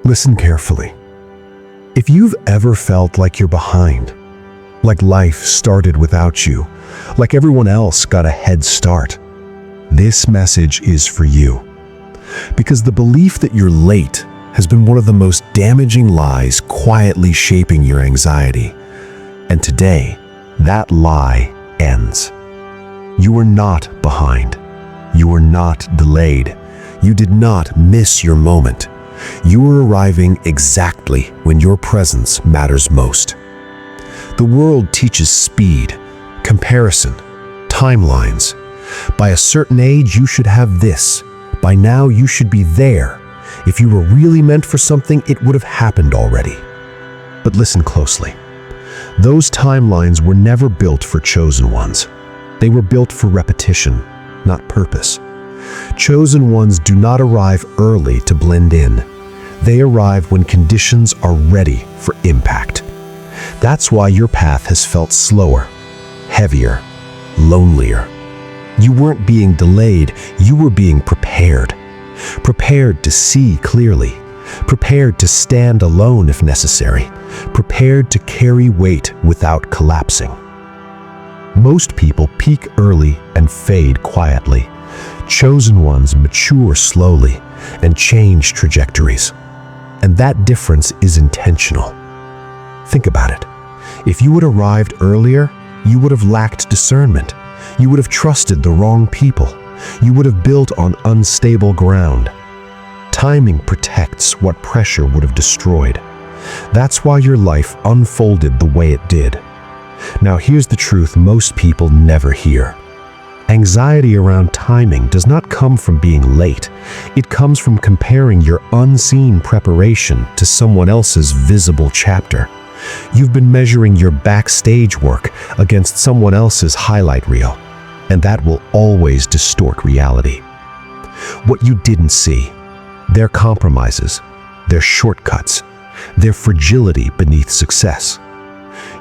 Listen carefully. If you've ever felt like you're behind, like life started without you, like everyone else got a head start, this message is for you. Because the belief that you're late has been one of the most damaging lies quietly shaping your anxiety. And today, that lie ends. You are not behind. You are not delayed. You did not miss your moment. You are arriving exactly when your presence matters most. The world teaches speed, comparison, timelines. By a certain age, you should have this. By now, you should be there. If you were really meant for something, it would have happened already. But listen closely. Those timelines were never built for chosen ones. They were built for repetition, not purpose. Chosen ones do not arrive early to blend in. They arrive when conditions are ready for impact. That's why your path has felt slower, heavier, lonelier. You weren't being delayed, you were being prepared. Prepared to see clearly, prepared to stand alone if necessary, prepared to carry weight without collapsing. Most people peak early and fade quietly. Chosen ones mature slowly and change trajectories. And that difference is intentional. Think about it. If you had arrived earlier, you would have lacked discernment. You would have trusted the wrong people. You would have built on unstable ground. Timing protects what pressure would have destroyed. That's why your life unfolded the way it did. Now here's the truth most people never hear. Anxiety around timing does not come from being late. It comes from comparing your unseen preparation to someone else's visible chapter. You've been measuring your backstage work against someone else's highlight reel, and that will always distort reality. What you didn't see, their compromises, their shortcuts, their fragility beneath success.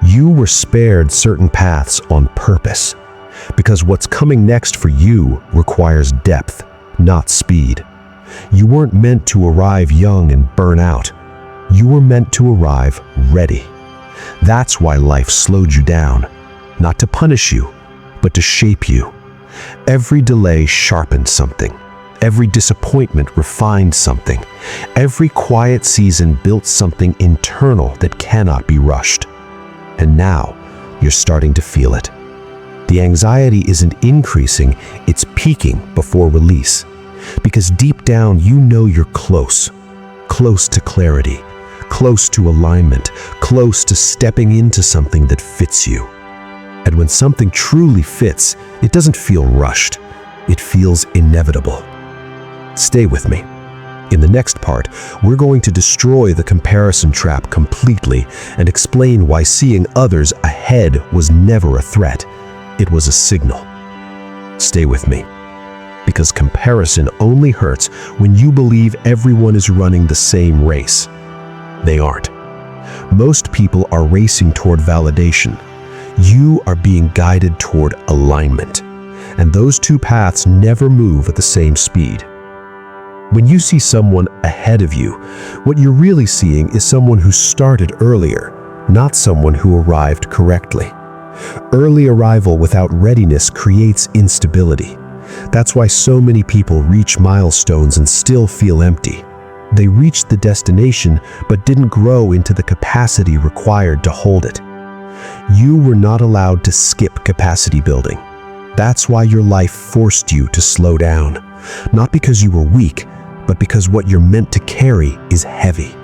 You were spared certain paths on purpose, because what's coming next for you requires depth, not speed. You weren't meant to arrive young and burn out. You were meant to arrive ready. That's why life slowed you down, not to punish you, but to shape you. Every delay sharpened something. Every disappointment refined something. Every quiet season built something internal that cannot be rushed. And now, you're starting to feel it. The anxiety isn't increasing, it's peaking before release. Because deep down, you know you're close. Close to clarity, close to alignment, close to stepping into something that fits you. And when something truly fits, it doesn't feel rushed. It feels inevitable. Stay with me. In the next part, we're going to destroy the comparison trap completely and explain why seeing others ahead was never a threat. It was a signal. Stay with me. Because comparison only hurts when you believe everyone is running the same race. They aren't. Most people are racing toward validation. You are being guided toward alignment. And those two paths never move at the same speed. When you see someone ahead of you, what you're really seeing is someone who started earlier, not someone who arrived correctly. Early arrival without readiness creates instability. That's why so many people reach milestones and still feel empty. They reached the destination but didn't grow into the capacity required to hold it. You were not allowed to skip capacity building. That's why your life forced you to slow down. Not because you were weak, but because what you're meant to carry is heavy.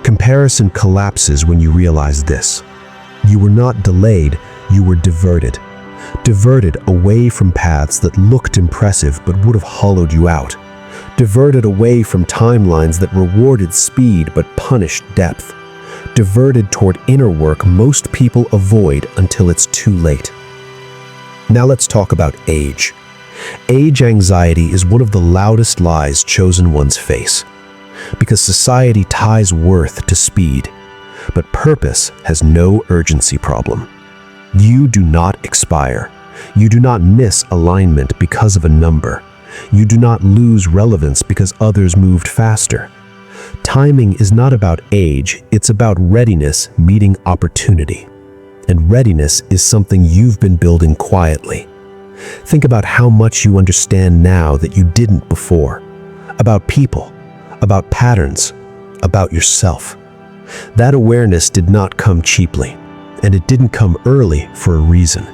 Comparison collapses when you realize this. You were not delayed, you were diverted. Diverted away from paths that looked impressive but would have hollowed you out. Diverted away from timelines that rewarded speed but punished depth. Diverted toward inner work most people avoid until it's too late. Now let's talk about age. Age anxiety is one of the loudest lies chosen ones face. Because society ties worth to speed, but purpose has no urgency problem. You do not expire. You do not miss alignment because of a number. You do not lose relevance because others moved faster. Timing is not about age, it's about readiness meeting opportunity. And readiness is something you've been building quietly. Think about how much you understand now that you didn't before. About people, about patterns, about yourself. That awareness did not come cheaply, and it didn't come early for a reason.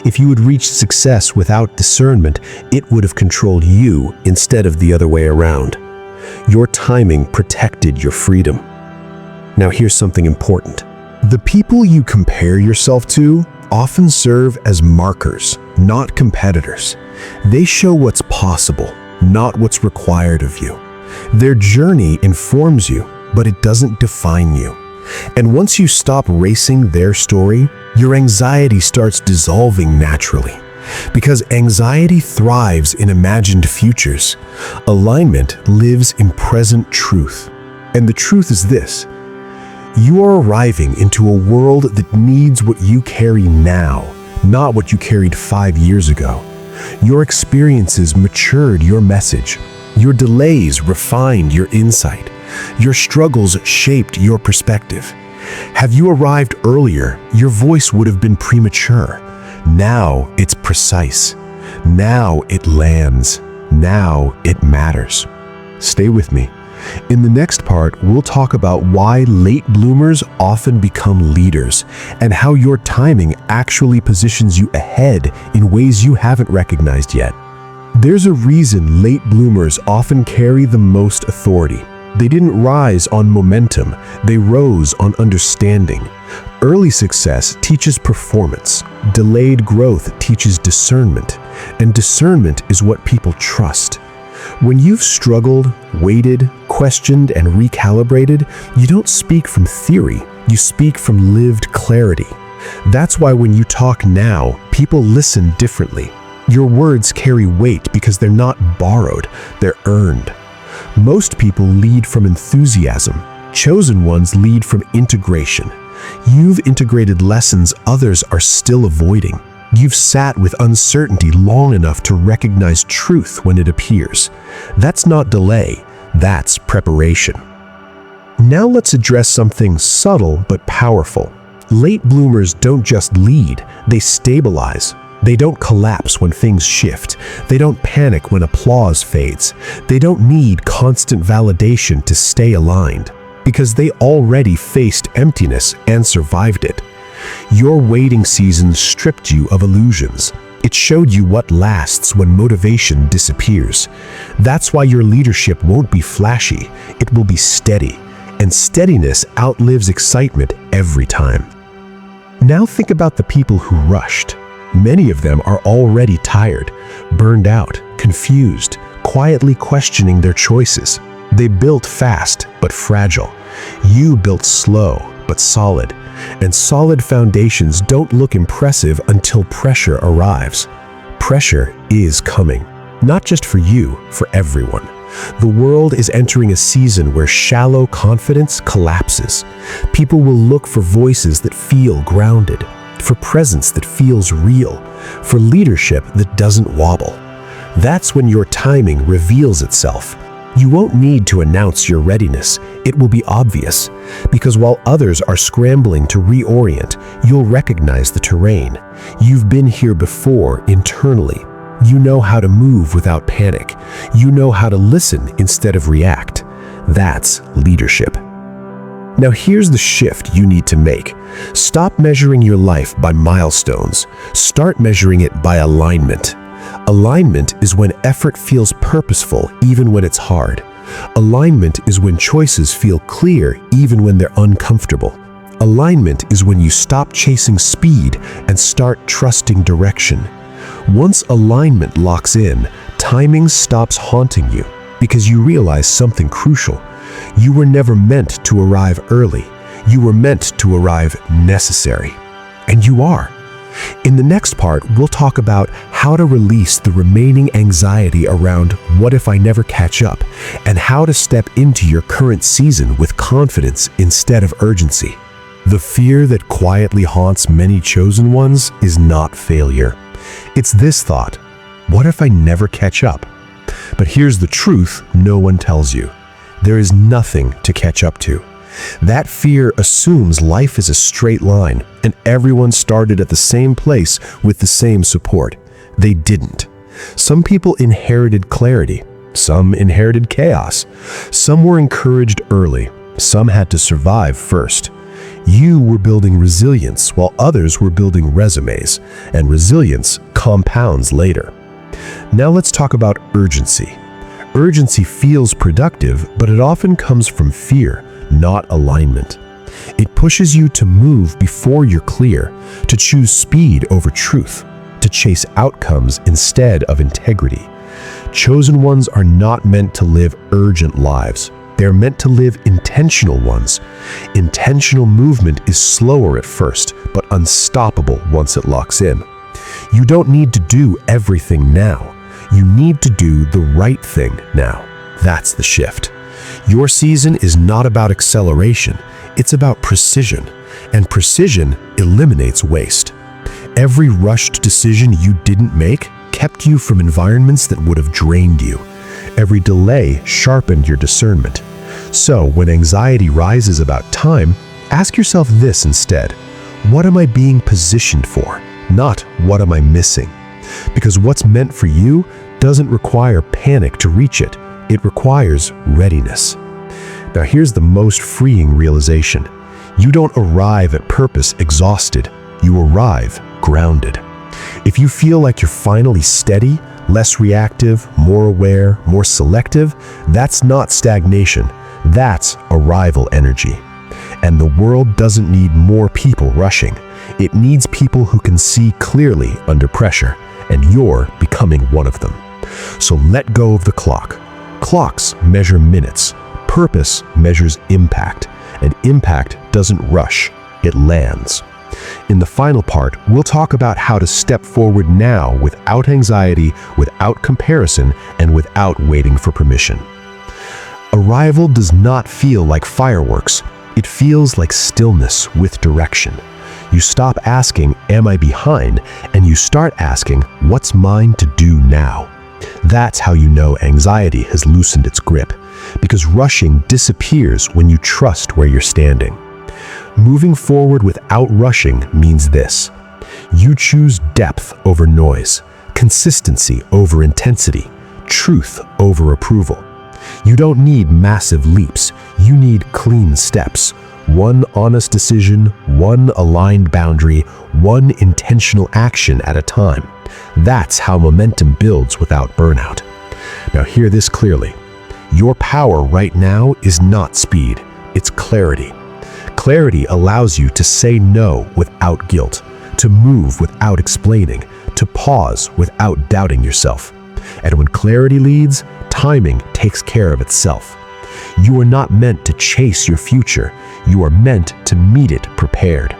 If you had reached success without discernment, it would have controlled you instead of the other way around. Your timing protected your freedom. Now here's something important. The people you compare yourself to often serve as markers, not competitors. They show what's possible, not what's required of you. Their journey informs you, but it doesn't define you. And once you stop racing their story, your anxiety starts dissolving naturally. Because anxiety thrives in imagined futures. Alignment lives in present truth. And the truth is this: you are arriving into a world that needs what you carry now, not what you carried 5 years ago. Your experiences matured your message. Your delays refined your insight. Your struggles shaped your perspective. Have you arrived earlier, your voice would have been premature. Now it's precise. Now it lands. Now it matters. Stay with me. In the next part, we'll talk about why late bloomers often become leaders and how your timing actually positions you ahead in ways you haven't recognized yet. There's a reason late bloomers often carry the most authority. They didn't rise on momentum, they rose on understanding. Early success teaches performance, delayed growth teaches discernment, and discernment is what people trust. When you've struggled, waited, questioned, and recalibrated, you don't speak from theory, you speak from lived clarity. That's why when you talk now, people listen differently. Your words carry weight because they're not borrowed, they're earned. Most people lead from enthusiasm. Chosen ones lead from integration. You've integrated lessons others are still avoiding. You've sat with uncertainty long enough to recognize truth when it appears. That's not delay, that's preparation. Now let's address something subtle but powerful. Late bloomers don't just lead, they stabilize. They don't collapse when things shift. They don't panic when applause fades. They don't need constant validation to stay aligned, because they already faced emptiness and survived it. Your waiting season stripped you of illusions. It showed you what lasts when motivation disappears. That's why your leadership won't be flashy, it will be steady. And steadiness outlives excitement every time. Now think about the people who rushed. Many of them are already tired, burned out, confused, quietly questioning their choices. They built fast but fragile. You built slow but solid. And solid foundations don't look impressive until pressure arrives. Pressure is coming, not just for you, for everyone. The world is entering a season where shallow confidence collapses. People will look for voices that feel grounded, for presence that feels real, for leadership that doesn't wobble. That's when your timing reveals itself. You won't need to announce your readiness. It will be obvious, because while others are scrambling to reorient, you'll recognize the terrain. You've been here before internally. You know how to move without panic. You know how to listen instead of react. That's leadership. Now here's the shift you need to make. Stop measuring your life by milestones. Start measuring it by alignment. Alignment is when effort feels purposeful even when it's hard. Alignment is when choices feel clear even when they're uncomfortable. Alignment is when you stop chasing speed and start trusting direction. Once alignment locks in, timing stops haunting you because you realize something crucial. You were never meant to arrive early. You were meant to arrive necessary. And you are. In the next part, we'll talk about how to release the remaining anxiety around what if I never catch up, and how to step into your current season with confidence instead of urgency. The fear that quietly haunts many chosen ones is not failure. It's this thought: what if I never catch up? But here's the truth no one tells you. there is nothing to catch up to. That fear assumes life is a straight line and everyone started at the same place with the same support. They didn't. Some people inherited clarity. Some inherited chaos. Some were encouraged early. Some had to survive first. You were building resilience while others were building resumes, and resilience compounds later. Now let's talk about urgency. Urgency feels productive, but it often comes from fear, not alignment. It pushes you to move before you're clear, to choose speed over truth, to chase outcomes instead of integrity. Chosen ones are not meant to live urgent lives. They're meant to live intentional ones. Intentional movement is slower at first, but unstoppable once it locks in. You don't need to do everything now. You need to do the right thing now. That's the shift. Your season is not about acceleration. It's about precision, and precision eliminates waste. Every rushed decision you didn't make kept you from environments that would have drained you. Every delay sharpened your discernment. So when anxiety rises about time, ask yourself this instead: what am I being positioned for? Not what am I missing? Because what's meant for you doesn't require panic to reach it. It requires readiness. Now here's the most freeing realization. You don't arrive at purpose exhausted. You arrive grounded. If you feel like you're finally steady, less reactive, more aware, more selective, that's not stagnation. That's arrival energy. And the world doesn't need more people rushing. It needs people who can see clearly under pressure, and you're becoming one of them. So let go of the clock. Clocks measure minutes. Purpose measures impact, and impact doesn't rush, it lands. In the final part, we'll talk about how to step forward now without anxiety, without comparison, and without waiting for permission. Arrival does not feel like fireworks. It feels like stillness with direction. You stop asking, "Am I behind?" and you start asking, "What's mine to do now?" That's how you know anxiety has loosened its grip, because rushing disappears when you trust where you're standing. Moving forward without rushing means this: you choose depth over noise, consistency over intensity, truth over approval. You don't need massive leaps, you need clean steps. One honest decision, one aligned boundary, one intentional action at a time. That's how momentum builds without burnout. Now hear this clearly. Your power right now is not speed, it's clarity. Clarity allows you to say no without guilt, to move without explaining, to pause without doubting yourself. And when clarity leads, timing takes care of itself. You are not meant to chase your future. You are meant to meet it prepared.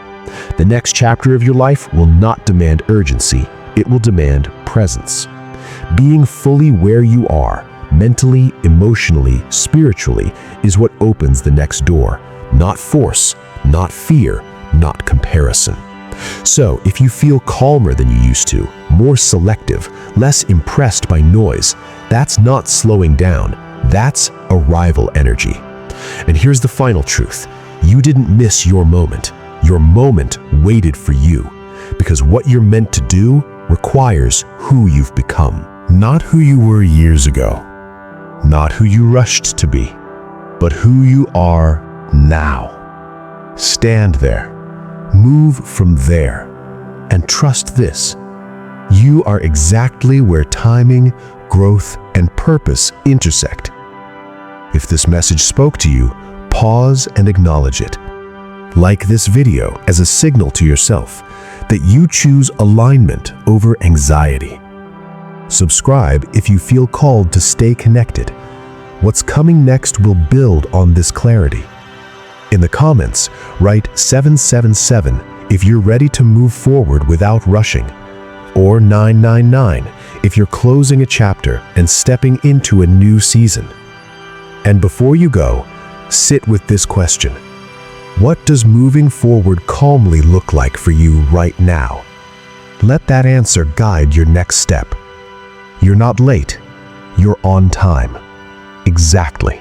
The next chapter of your life will not demand urgency. It will demand presence. Being fully where you are, mentally, emotionally, spiritually, is what opens the next door. Not force, not fear, not comparison. So, if you feel calmer than you used to, more selective, less impressed by noise, that's not slowing down, that's arrival energy. And here's the final truth: you didn't miss your moment. Your moment waited for you, because what you're meant to do requires who you've become. Not who you were years ago, not who you rushed to be, but who you are now. Stand there, move from there, and trust this: you are exactly where timing, growth, and purpose intersect. If this message spoke to you, pause and acknowledge it. Like this video as a signal to yourself that you choose alignment over anxiety. Subscribe if you feel called to stay connected. What's coming next will build on this clarity. In the comments, write 777 if you're ready to move forward without rushing, or 999 if you're closing a chapter and stepping into a new season. And before you go, sit with this question: what does moving forward calmly look like for you right now? Let that answer guide your next step. You're not late, you're on time. Exactly.